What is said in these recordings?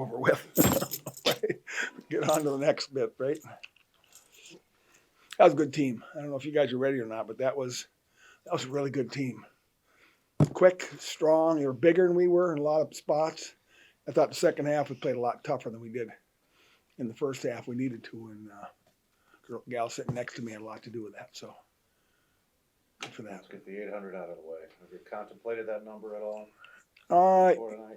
over with. Right? Get on to the next bit, right? That was a good team. I don't know if you guys are ready or not, but that was a really good team. Quick, strong. They were bigger than we were in a lot of spots. I thought the second half we played a lot tougher than we did in the first half. We needed to, and gal sitting next to me had a lot to do with that. So good for that. Let's get the 800 out of the way. Have you contemplated that number at all?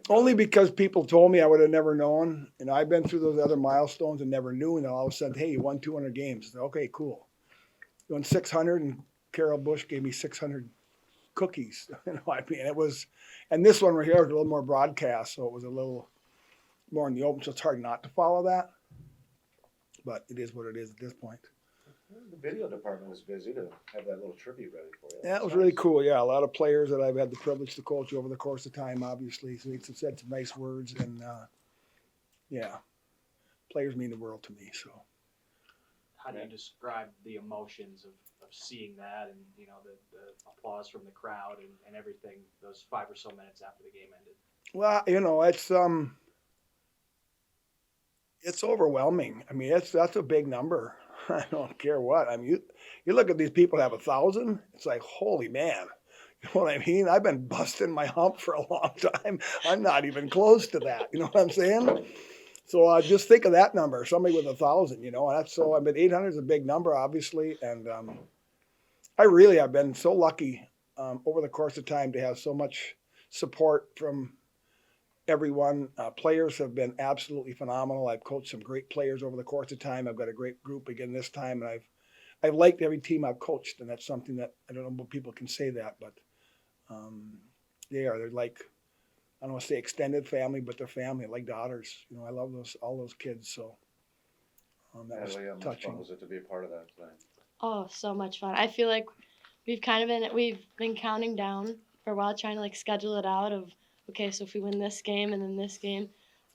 Only because people told me I would have never known. And I've been through those other milestones and never knew. And then all of a sudden, hey, you won 200 games. Said, okay, cool. You won 600, and Carol Bush gave me 600 cookies. You know, I mean, it was, and this one right here was a little more broadcast, so it was a little more in the open. So it's hard not to follow that. But it is what it is at this point. The video department was busy to have that little tribute ready for you. Yeah, it was really cool. Yeah, a lot of players that I've had the privilege to coach over the course of time, obviously. So he said some nice words, and yeah, players mean the world to me. So, how do you describe the emotions of seeing that, and you know the applause from the crowd and everything those 5 or so minutes after the game ended? Well, you know, it's overwhelming. I mean, that's a big number. I don't care what. I mean, you look at these people that have 1,000. It's like, holy man. You know what I mean? I've been busting my hump for a long time. I'm not even close to that. You know what I'm saying? So just think of that number. Somebody with 1,000. You know, that's so. I mean, 800 is a big number, obviously, and I've been so lucky over the course of time to have so much support from everyone. Players have been absolutely phenomenal. I've coached some great players over the course of time. I've got a great group again this time, and I've liked every team I've coached, and that's something that I don't know if people can say that, but they're like, I don't want to say extended family, but they're family, like daughters. You know, I love all those kids. So that was Natalie, how much touching. fun was it to be a part of that tonight? Oh, so much fun. I feel like we've been counting down for a while, trying to like schedule it out of, okay, so if we win this game and then this game,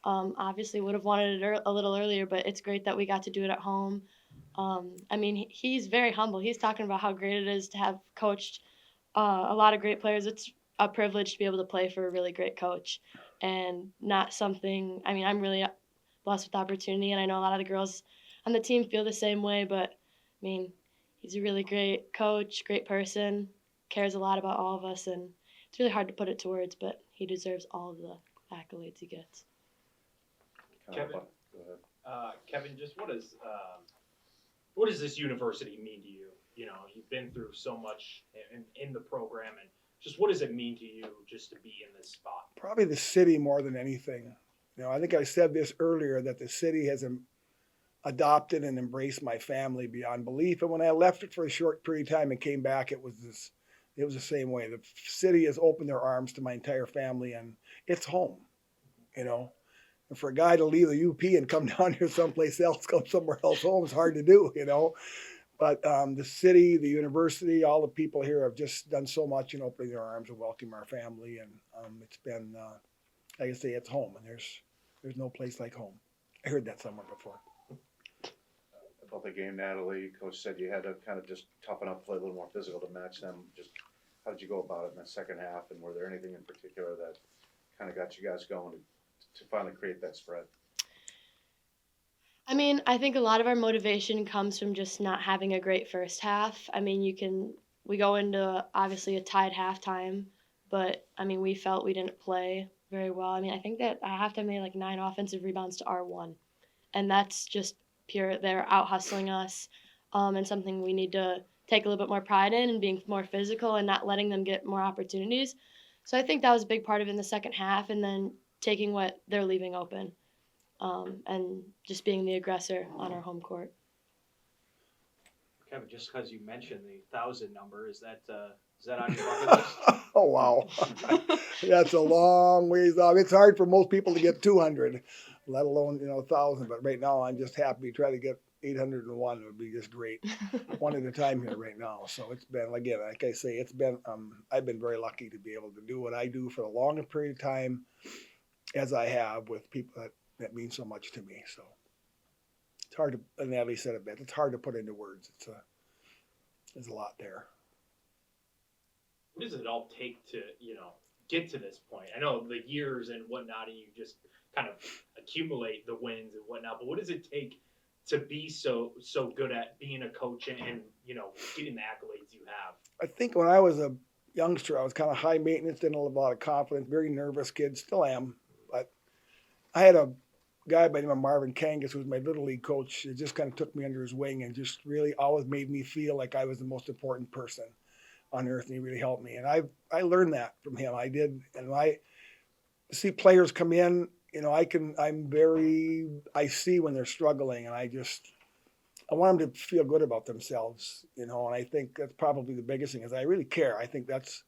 obviously would have wanted it a little earlier, but it's great that we got to do it at home. I mean, he's very humble. He's talking about how great it is to have coached a lot of great players. It's a privilege to be able to play for a really great coach, and not something. I mean, I'm really blessed with the opportunity, and I know a lot of the girls on the team feel the same way. But I mean, he's a really great coach, great person, cares a lot about all of us, and it's really hard to put it to words, but he deserves all of the accolades he gets. Kevin, Go ahead. Kevin, just what does this university mean to you? You know, you've been through so much in the program, and just what does it mean to you just to be in this spot? Probably the city more than anything. You know, I think I said this earlier, that the city has adopted and embraced my family beyond belief. And when I left it for a short period of time and came back, it was the same way. The city has opened their arms to my entire family, and it's home, you know. And for a guy to leave the UP and come down here someplace else, come somewhere else home, is hard to do, you know. But the city, the university, all the people here have just done so much in opening their arms and welcoming our family. And it's been, like I say, it's home, and there's no place like home. I heard that somewhere before. About the game, Natalie, Coach said you had to kind of just toughen up, play a little more physical to match them. Just how did you go about it in the second half, and were there anything in particular that kind of got you guys going to finally create that spread? I mean, I think a lot of our motivation comes from just not having a great first half. I mean, we go into obviously a tied halftime, but I mean, we felt we didn't play very well. I mean, I think that at halftime they had like 9 offensive rebounds to our 1, and that's just pure. They're out hustling us, and something we need to take a little bit more pride in, and being more physical and not letting them get more opportunities. So I think that was a big part of it in the second half, and then taking what they're leaving open. And just being the aggressor on our home court. Kevin, just because you mentioned the 1,000 number, is that on your bucket list? Oh, wow. That's a long ways off. It's hard for most people to get 200, let alone, 1,000. But right now, I'm just happy to try to get 801. It would be just great. One at a time here right now. So it's been, again, like I say, I've been very lucky to be able to do what I do for a longer period of time as I have with people that means so much to me. So it's hard to, and Natalie said it best, it's hard to put into words. There's a lot there. What does it all take to, get to this point? I know the years and whatnot, and you just kind of accumulate the wins and whatnot. But what does it take to be so good at being a coach and getting the accolades you have? I think when I was a youngster, I was kind of high maintenance, didn't have a lot of confidence, very nervous kid, still am. But I had a guy by the name of Marvin Kangas, who was my little league coach. He just kind of took me under his wing and just really always made me feel like I was the most important person on earth, and he really helped me. And I learned that from him. I did, and I see players come in. I see when they're struggling, and I want them to feel good about themselves, and I think that's probably the biggest thing is I really care. I think that's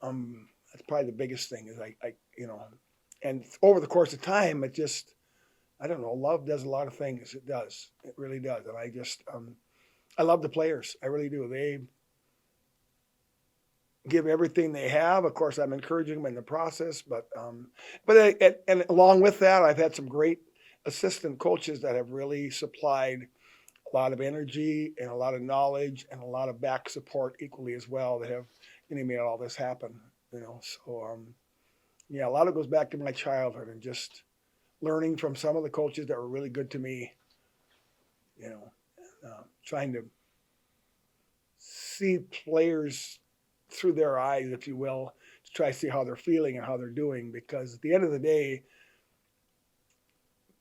probably the biggest thing is I and over the course of time, it just, I don't know, love does a lot of things. It does. It really does. And I love the players. I really do. They give everything they have. Of course, I'm encouraging them in the process, but along with that, I've had some great assistant coaches that have really supplied a lot of energy and a lot of knowledge and a lot of back support equally as well that have made all this happen. So a lot of it goes back to my childhood and just learning from some of the coaches that were really good to me. Trying to see players through their eyes, if you will, to try to see how they're feeling and how they're doing. Because at the end of the day,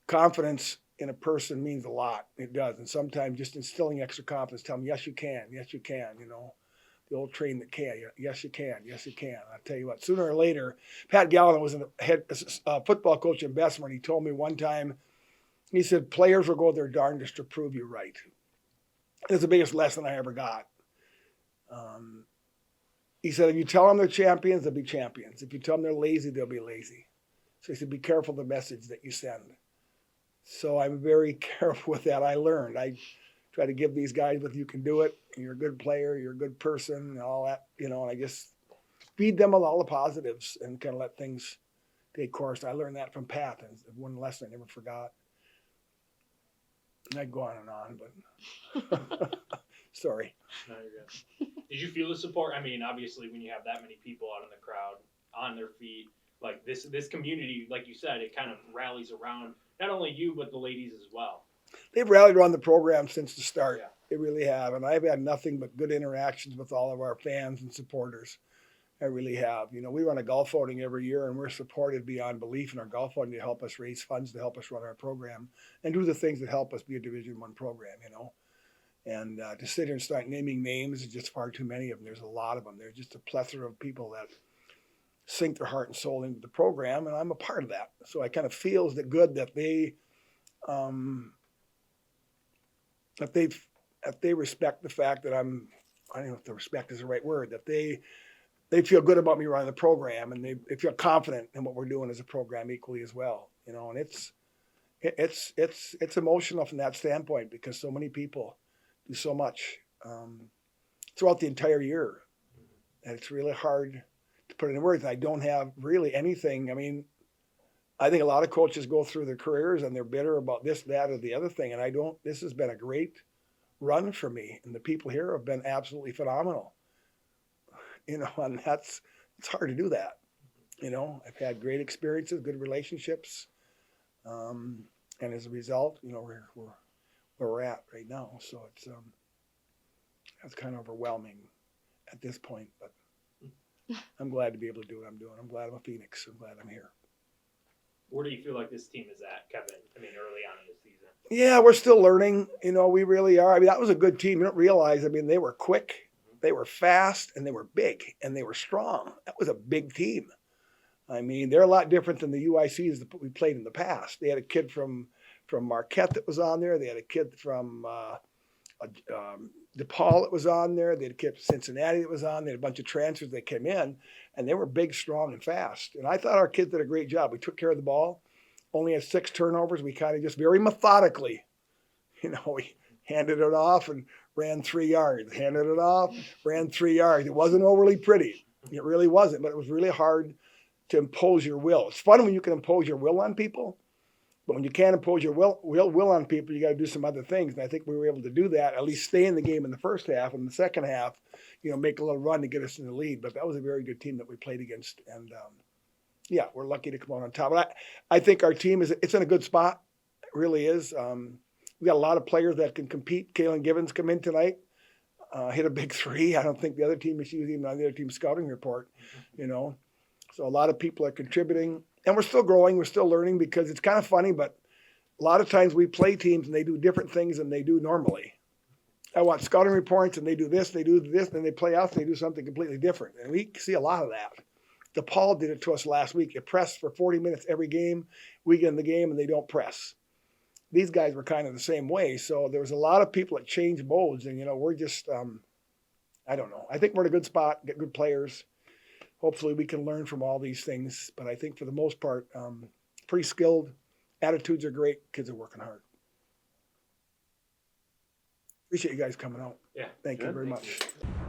confidence in a person means a lot. It does. And sometimes just instilling extra confidence, tell them, yes, you can. Yes, you can. The old train that can. Yes, you can. Yes, you can. I'll tell you what, sooner or later, Pat Gallen was a head football coach in Bessemer, and he told me one time, he said, players will go their darndest to prove you right. It's the biggest lesson I ever got. He said, if you tell them they're champions, they'll be champions. If you tell them they're lazy, they'll be lazy. So he said, be careful the message that you send. So I'm very careful with that. I learned. I try to give these guys with you can do it. You're a good player. You're a good person and all that, and I just feed them with all the positives and kind of let things take course. I learned that from Pat, and one lesson I never forgot. And I'd go on and on, but sorry. No, you're good. Did you feel the support? I mean, obviously, when you have that many people out in the crowd, on their feet, like this community, like you said, it kind of rallies around not only you, but the ladies as well. They've rallied around the program since the start. Yeah. They really have. And I've had nothing but good interactions with all of our fans and supporters. I really have. We run a golf outing every year, and we're supported beyond belief in our golf outing to help us raise funds to help us run our program and do the things that help us be a Division I program, And to sit here and start naming names is just far too many of them. There's a lot of them. There's just a plethora of people that sink their heart and soul into the program, and I'm a part of that. So I kind of feels that good that they respect the fact that I don't know if the respect is the right word, that they feel good about me running the program, and they feel confident in what we're doing as a program equally as well. And it's emotional from that standpoint because so many people do so much throughout the entire year, and it's really hard to put it in words. I don't have really anything. I mean, I think a lot of coaches go through their careers and they're bitter about this, that, or the other thing, and I don't. This has been a great run for me, and the people here have been absolutely phenomenal. And it's hard to do that. I've had great experiences, good relationships, and as a result, we're where we're at right now. So it's kind of overwhelming at this point, but I'm glad to be able to do what I'm doing. I'm glad I'm a Phoenix. I'm glad I'm here. Where do you feel like this team is at, Kevin? I mean, early on in the season. Yeah, we're still learning. We really are. I mean, that was a good team. You don't realize, they were quick, they were fast, and they were big, and they were strong. That was a big team. I mean, they're a lot different than the UICs that we played in the past. They had a kid from Marquette that was on there. They had a kid from DePaul that was on there. They had a kid from Cincinnati that was on. They had a bunch of transfers that came in, and they were big, strong, and fast. And I thought our kids did a great job. We took care of the ball. Only had 6 turnovers. We kind of just very methodically, we handed it off and ran 3 yards. Handed it off, ran 3 yards. It wasn't overly pretty. It really wasn't, but it was really hard to impose your will. It's fun when you can impose your will on people, but when you can't impose your will on people, you got to do some other things. And I think we were able to do that, at least stay in the game in the first half. And in the second half, make a little run to get us in the lead. But that was a very good team that we played against. And yeah, we're lucky to come out on top. But I think our team it's in a good spot. It really is. We got a lot of players that can compete. Kalen Givens come in tonight, hit a big three. I don't think the other team is even on the other team's scouting report, you know. So a lot of people are contributing, and we're still growing. We're still learning because it's kind of funny, but a lot of times we play teams and they do different things than they do normally. I watch scouting reports and they do this, and then they play out and they do something completely different. And we see a lot of that. DePaul did it to us last week. They pressed for 40 minutes every game. We get in the game and they don't press. These guys were kind of the same way. So there was a lot of people that changed modes, and we're just I don't know. I think we're in a good spot, get good players. Hopefully we can learn from all these things. But I think for the most part, pretty skilled. Attitudes are great. Kids are working hard. Appreciate you guys coming out. Yeah. Thank you Good. very Thank much. you.